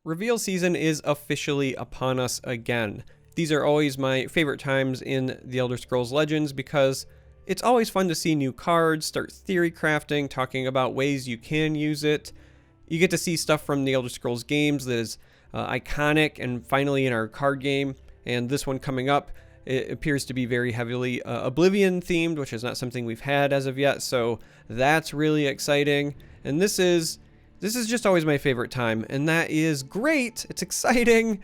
Reveal season is officially upon us again. These are always my favorite times in The Elder Scrolls Legends because it's always fun to see new cards, start theory crafting, talking about ways you can use it. You get to see stuff from the Elder Scrolls games that is iconic and finally in our card game. And this one coming up, it appears to be very heavily Oblivion themed, which is not something we've had as of yet. So that's really exciting. And this is just always my favorite time, and that is great. It's exciting,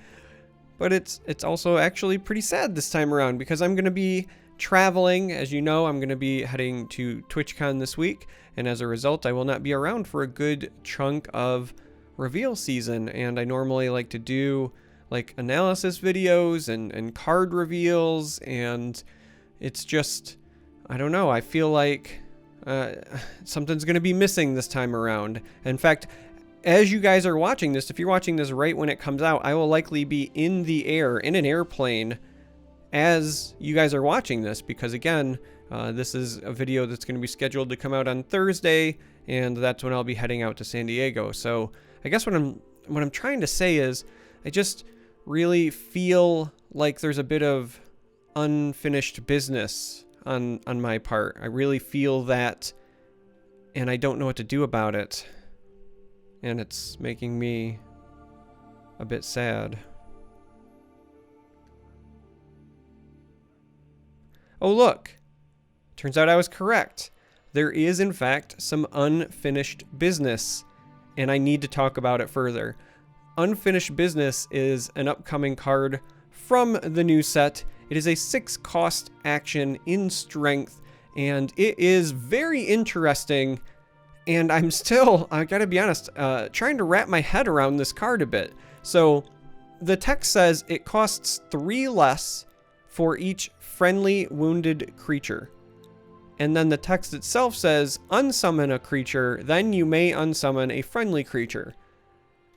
but it's also actually pretty sad this time around because I'm going to be traveling. As you know, I'm going to be heading to TwitchCon this week, and as a result, I will not be around for a good chunk of reveal season. And I normally like to do like analysis videos and card reveals, and it's just, I don't know, I feel like something's going to be missing this time around. In fact, as you guys are watching this, if you're watching this right when it comes out, I will likely be in the air, in an airplane, as you guys are watching this, because again, this is a video that's going to be scheduled to come out on Thursday, and that's when I'll be heading out to San Diego. So I guess what I'm trying to say is, I just really feel like there's a bit of unfinished business on my part. I really feel that, and I don't know what to do about it. And it's making me a bit sad. Oh, look. Turns out I was correct. There is, in fact, some unfinished business, and I need to talk about it further. Unfinished Business is an upcoming card from the new set. It is a 6-cost action in strength, and it is very interesting, and I'm still, I gotta be honest, trying to wrap my head around this card a bit. So, the text says it costs 3 less for each friendly wounded creature. And then the text itself says, unsummon a creature, then you may unsummon a friendly creature.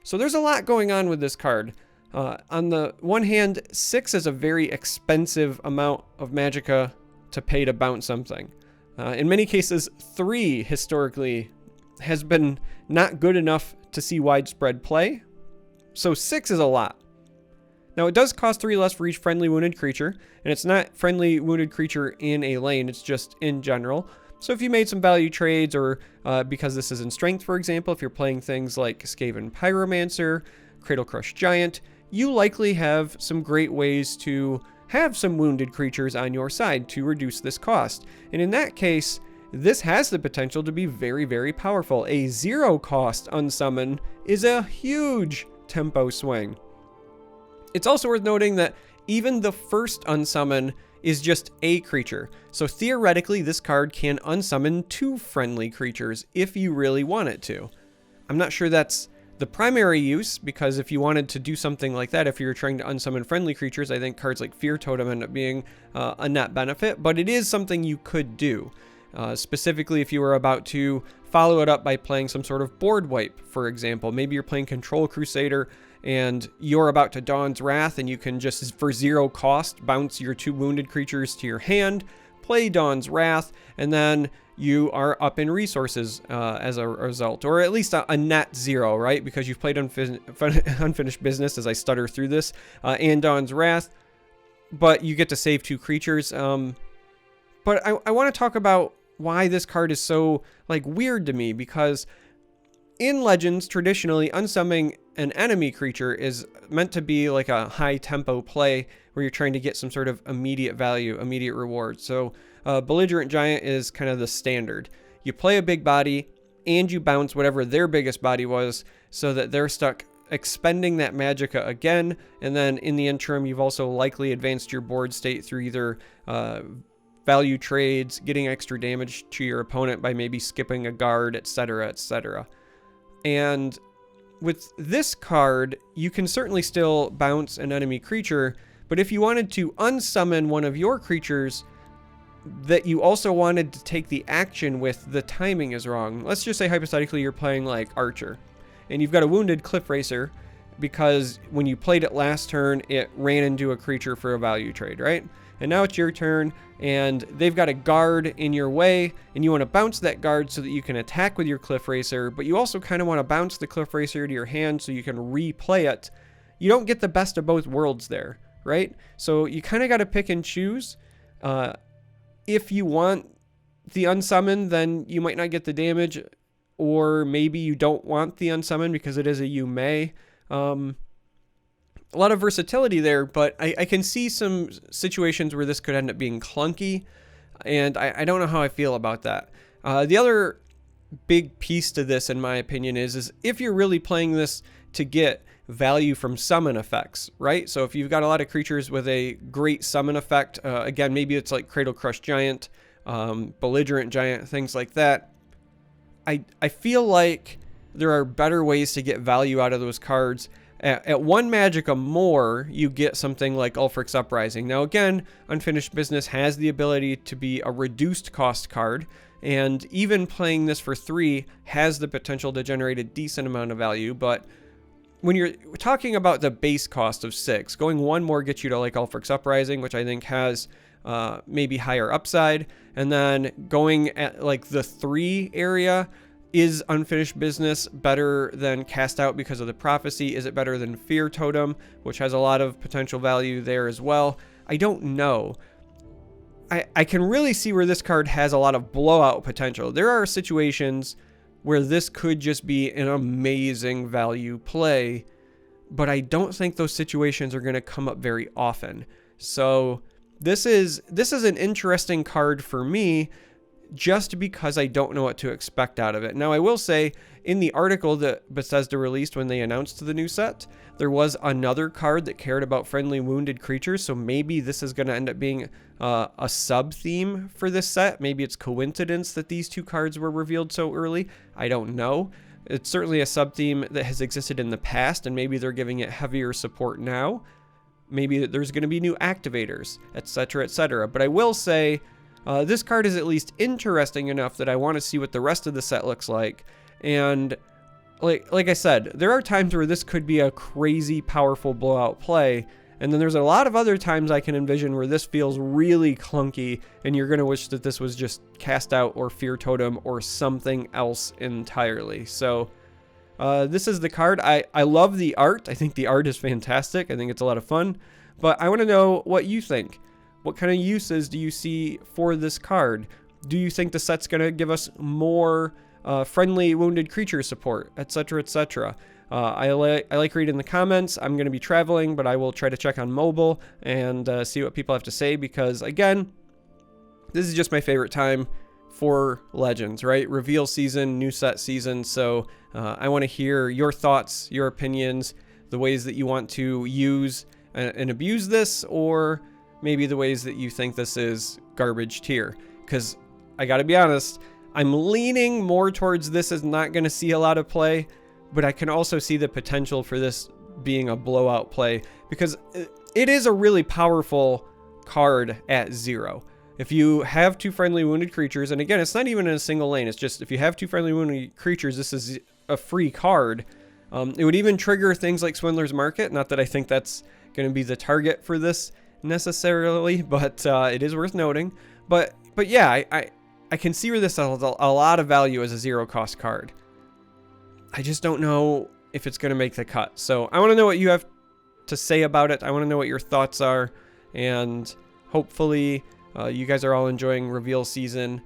So there's a lot going on with this card. On the one hand, 6 is a very expensive amount of magicka to pay to bounce something. In many cases, 3 historically has been not good enough to see widespread play. So 6 is a lot. Now it does cost 3 less for each friendly wounded creature, and it's not friendly wounded creature in a lane, it's just in general. So if you made some value trades, or because this is in strength, for example, if you're playing things like Skaven Pyromancer, Cradle Crush Giant, you likely have some great ways to have some wounded creatures on your side to reduce this cost. And in that case, this has the potential to be very, very powerful. A 0-cost unsummon is a huge tempo swing. It's also worth noting that even the first unsummon is just a creature. So theoretically, this card can unsummon 2 friendly creatures if you really want it to. I'm not sure that's the primary use, because if you wanted to do something like that, if you're trying to unsummon friendly creatures, I think cards like Fear Totem end up being a net benefit, but it is something you could do. Specifically, if you were about to follow it up by playing some sort of board wipe, for example. Maybe you're playing Control Crusader and you're about to Dawn's Wrath, and you can just, for 0 cost, bounce your 2 wounded creatures to your hand, play Dawn's Wrath, and then you are up in resources as a result, or at least a net 0, right? Because you've played Unfinished Business, as I stutter through this, and Dawn's Wrath, but you get to save 2 creatures. But I want to talk about why this card is so weird to me, because in Legends, traditionally, unsummoning an enemy creature is meant to be like a high tempo play where you're trying to get some sort of immediate value, immediate reward. So Belligerent Giant is kind of the standard. You play a big body and you bounce whatever their biggest body was so that they're stuck expending that magicka again. And then in the interim, you've also likely advanced your board state through either value trades, getting extra damage to your opponent by maybe skipping a guard, etc., etc. And with this card, you can certainly still bounce an enemy creature, but if you wanted to unsummon one of your creatures that you also wanted to take the action with, the timing is wrong. Let's just say hypothetically you're playing like Archer, and you've got a wounded Cliff Racer because when you played it last turn, it ran into a creature for a value trade, right? and now it's your turn, and they've got a guard in your way, and you want to bounce that guard so that you can attack with your Cliff Racer, but you also kind of want to bounce the Cliff Racer to your hand so you can replay it. You don't get the best of both worlds there, right? So you kind of got to pick and choose. If you want the unsummon, then you might not get the damage, or maybe you don't want the unsummon because it is a you may. A lot of versatility there, but I can see some situations where this could end up being clunky, and I don't know how I feel about that. The other big piece to this, in my opinion, is if you're really playing this to get value from summon effects, right? So if you've got a lot of creatures with a great summon effect, again, maybe it's like Cradle Crush Giant, Belligerent Giant, things like that. I feel like there are better ways to get value out of those cards. At one Magicka more, you get something like Ulfric's Uprising. Now again, Unfinished Business has the ability to be a reduced cost card, and even playing this for 3 has the potential to generate a decent amount of value, but when you're talking about the base cost of 6, going 1 more gets you to like Ulfric's Uprising, which I think has maybe higher upside, and then going at like the 3 area. Is Unfinished Business better than Cast Out because of the Prophecy? Is it better than Fear Totem, which has a lot of potential value there as well? I don't know. I can really see where this card has a lot of blowout potential. There are situations where this could just be an amazing value play, but I don't think those situations are going to come up very often. So this is an interesting card for me, just because I don't know what to expect out of it. Now, I will say, in the article that Bethesda released when they announced the new set, there was another card that cared about friendly wounded creatures, so maybe this is going to end up being a sub-theme for this set. Maybe it's coincidence that these 2 cards were revealed so early. I don't know. It's certainly a sub-theme that has existed in the past, and maybe they're giving it heavier support now. Maybe there's going to be new activators, etc., etc. But I will say, this card is at least interesting enough that I want to see what the rest of the set looks like. And like I said, there are times where this could be a crazy powerful blowout play, and then there's a lot of other times I can envision where this feels really clunky and you're going to wish that this was just Cast Out or Fear Totem or something else entirely. So this is the card. I love the art. I think the art is fantastic. I think it's a lot of fun, but I want to know what you think. What kind of uses do you see for this card? Do you think the set's going to give us more friendly wounded creature support, etc., etc.? I like reading the comments. I'm going to be traveling, but I will try to check on mobile and see what people have to say, because, again, this is just my favorite time for Legends, right? Reveal season, new set season, so I want to hear your thoughts, your opinions, the ways that you want to use and abuse this, or maybe the ways that you think this is garbage tier. Because I gotta be honest, I'm leaning more towards this is not going to see a lot of play, but I can also see the potential for this being a blowout play, because it is a really powerful card at 0. If you have 2 friendly wounded creatures, and again, it's not even in a single lane, it's just if you have 2 friendly wounded creatures, this is a free card. It would even trigger things like Swindler's Market. Not that I think that's going to be the target for this necessarily, but it is worth noting. But yeah, I can see where this has a lot of value as a 0 cost card. I just don't know if it's going to make the cut. So I want to know what you have to say about it. I want to know what your thoughts are, and hopefully you guys are all enjoying reveal season.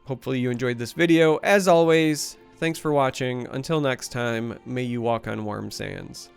Hopefully you enjoyed this video. As always, thanks for watching. Until next time, may you walk on warm sands.